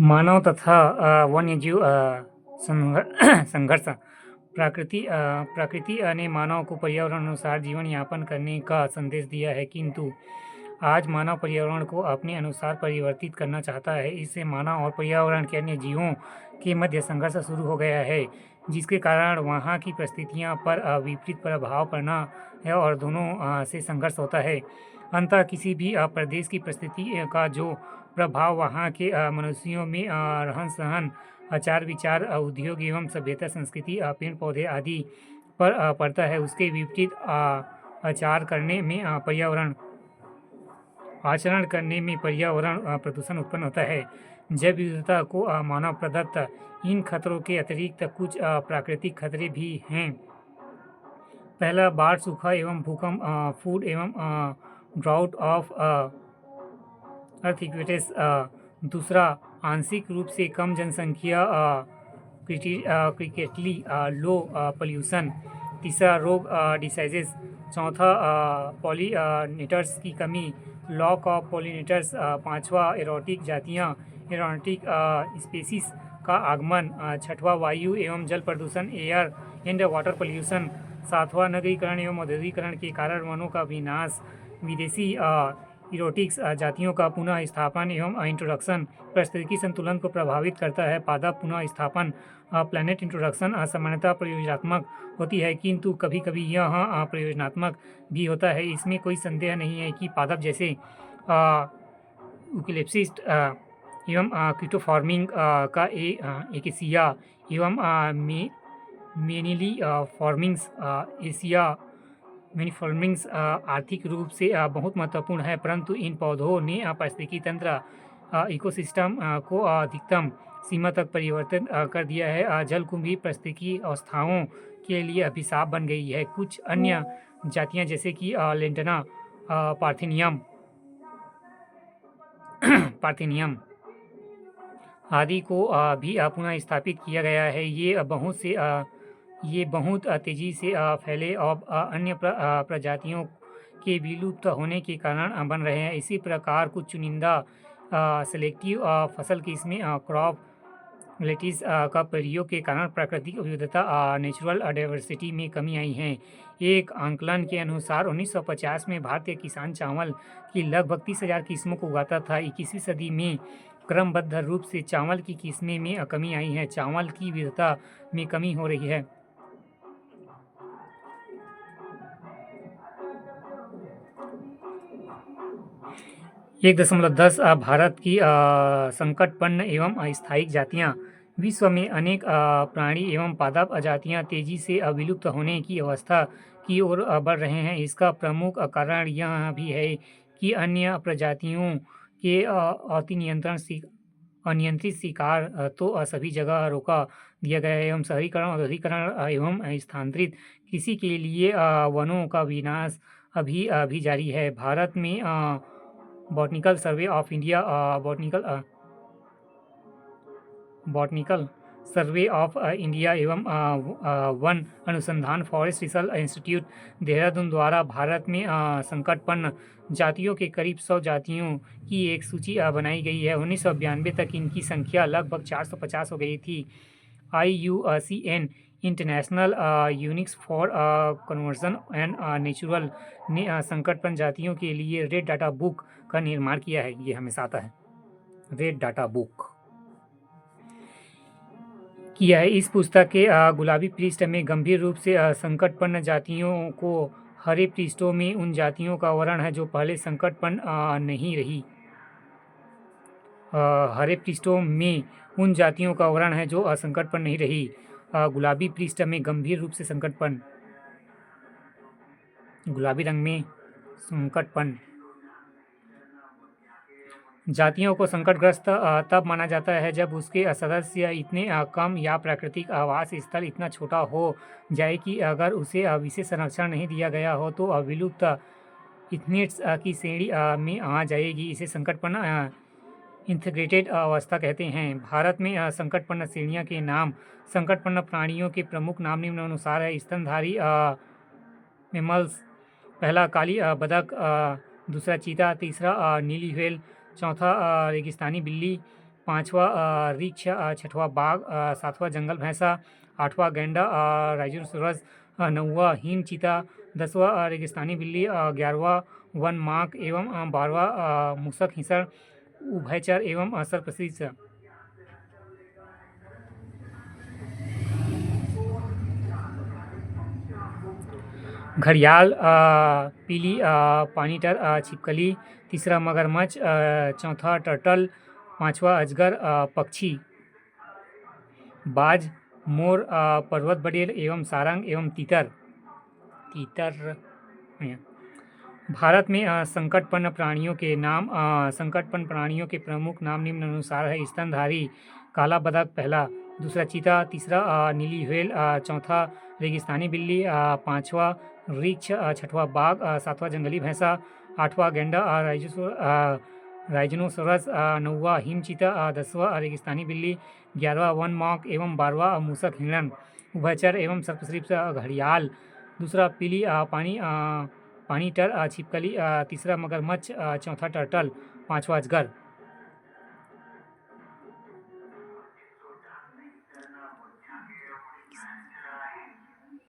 मानव तथा वन्यजीव संघर्ष प्रकृति ने मानव को पर्यावरण अनुसार जीवन यापन करने का संदेश दिया है, किंतु आज मानव पर्यावरण को अपने अनुसार परिवर्तित करना चाहता है। इससे मानव और पर्यावरण के अन्य जीवों के मध्य संघर्ष शुरू हो गया है, जिसके कारण वहाँ की परिस्थितियाँ पर विपरीत प्रभाव पड़ना है और दोनों से संघर्ष होता है। अंततः किसी भी प्रदेश की परिस्थिति का जो प्रभाव वहाँ के मनुष्यों में रहन सहन, आचार विचार, उद्योग एवं सभ्यता, संस्कृति, पेड़ पौधे आदि पर पड़ता है, उसके विपरीत आचरण करने में पर्यावरण प्रदूषण उत्पन्न होता है। जैव विविधता को मानव प्रदत्त इन खतरों के अतिरिक्त कुछ प्राकृतिक खतरे भी हैं। पहला, बाढ़, सूखा एवं भूकंप, फूड एवं ड्राउट ऑफ अर्थक्वेक्स। दूसरा, आंशिक रूप से कम जनसंख्या, क्रिकेटली लो पोल्यूशन। तीसरा, रोग, डिसीजेस। चौथा, पॉलिनेटर्स की कमी, लॉक ऑफ पॉलिनेटर्स। पांचवा, एरोटिक स्पीसीज का आगमन। छठवां, वायु एवं जल प्रदूषण, एयर एंड वाटर पोल्यूशन। सातवां, नगरीकरण एवं औद्योगिकरण के कारण वनों का विनाश। विदेशी इरोटिक्स जातियों का पुनः स्थापन एवं इंट्रोडक्शन पारिस्थितिकी संतुलन को प्रभावित करता है। पादप पुनः स्थापन, प्लैनेट इंट्रोडक्शन सामान्यतः प्रयोजनात्मक होती है, किंतु कभी कभी यह प्रयोजनात्मक भी होता है। इसमें कोई संदेह नहीं है कि पादप जैसे यूकेलिप्टस एवं क्यूटोफॉर्मिंग का एकेसिया एवं मेनिली फॉर्मिंग्स मैनीफॉर्मिंग्स आर्थिक रूप से बहुत महत्वपूर्ण है, परंतु इन पौधों ने पारिस्थितिकी तंत्र इकोसिस्टम को अधिकतम सीमा तक परिवर्तित कर दिया है। जलकुंभी पारिस्थितिकी अवस्थाओं के लिए अभिशाप बन गई है। कुछ अन्य जातियां जैसे कि लेंटना, पार्थिनियम आदि को भी पुनः स्थापित किया गया है। ये बहुत तेजी से फैले और अन्य प्रजातियों के विलुप्त होने के कारण बन रहे हैं। इसी प्रकार कुछ चुनिंदा सेलेक्टिव फसल किस्में, क्रॉप वेराइटीज का प्रयोग के कारण प्राकृतिक विविधता, नेचुरल डाइवर्सिटी में कमी आई है। एक आंकलन के अनुसार 1950 में भारतीय किसान चावल की लगभग 30,000 किस्मों को उगाता था। 21वीं सदी में क्रमबद्ध रूप से चावल की किस्में में कमी आई है। चावल की विविधता में कमी हो रही है। 1.10 भारत की संकटपन्न एवं अस्थायी जातियाँ। विश्व में अनेक प्राणी एवं पादप जातियाँ तेजी से विलुप्त होने की अवस्था की ओर बढ़ रहे हैं। इसका प्रमुख कारण यह भी है कि अन्य प्रजातियों के अनियंत्रित शिकार तो सभी जगह रोका दिया गया है एवं शहरीकरण, औद्योगिकरण एवं स्थानांतरित कृषि के लिए वनों का विनाश अभी जारी है। भारत में बॉटनिकल सर्वे ऑफ इंडिया एवं वन अनुसंधान फॉरेस्ट रिसर्च इंस्टीट्यूट देहरादून द्वारा भारत में संकटपन्न जातियों के करीब 100 जातियों की एक सूची बनाई गई है। 1992 तक इनकी संख्या लगभग 450 हो गई थी। IUCN international Unix for conversion and natural ने संकटपन्न जातियों के लिए रेड डाटा बुक का निर्माण किया है। ये हमेशा आता है, रेड डाटा बुक किया है। इस पुस्तक के गुलाबी पृष्ठ में गंभीर रूप से संकटपन्न जातियों को, हरे पृष्ठों में उन जातियों का वर्णन है जो पहले संकटपन्न नहीं रही। हरे पृष्ठों में उन जातियों का वर्णन है जो संकटपन्न नहीं रही। गुलाबी पृष्ठ में गंभीर रूप से संकटपन्न, गुलाबी रंग में संकटपन्न जातियों को संकटग्रस्त तब माना जाता है जब उसके सदस्य इतने कम या प्राकृतिक आवास स्थल इतना छोटा हो जाए कि अगर उसे विशेष संरक्षण नहीं दिया गया हो तो विलुप्त इथनेट्स की श्रेणी में आ जाएगी। इसे संकटपन्न इंटीग्रेटेड अवस्था कहते हैं। भारत में संकटपन्न श्रेणियाँ के नाम। संकटपन्न प्राणियों के प्रमुख नाम निम्नानुसार है। स्तनधारी मैमल्स, पहला काली बदक, दूसरा चीता, तीसरा नीली व्हेल, चौथा रेगिस्तानी बिल्ली, पाँचवा रीछ, छठवा बाघ, सातवां जंगल भैंसा, आठवां गैंडा, राइनोसोरस, नौवां हिम चीता, 10वां रेगिस्तानी बिल्ली, 11वां वन मार्क एवं 12वां मूसक हिंसड़, उभयचर एवं सर्पशीर्ष। घड़ियाल, पीली पानीटर छिपकली, तीसरा मगरमच्छ, चौथा टर्टल, पाँचवा अजगर पक्षी, बाज, मोर, पर्वत बटेर एवं सारंग एवं तीतर। भारत में संकटपन्न प्राणियों के नाम। संकटपन्न प्राणियों के प्रमुख नाम निम्न अनुसार है। स्तनधारी काला बदक पहला, दूसरा चीता, तीसरा नीली व्हेल, चौथा रेगिस्तानी बिल्ली, पाँचवा रीछ, छठवां बाघ, सातवां जंगली भैंसा, आठवां गैंडा, राइनोसोरस, नौवां हिम चीता, 10वां रेगिस्तानी बिल्ली, 11वां वन मॉक एवं 12वां मूसक हिरण, उभयचर एवं सर्पशीर्ष। घड़ियाल, दूसरा पीली पानीटर छिपकली, तीसरा मगरमच्छ, चौथा टर्टल, पाँचवा अजगर।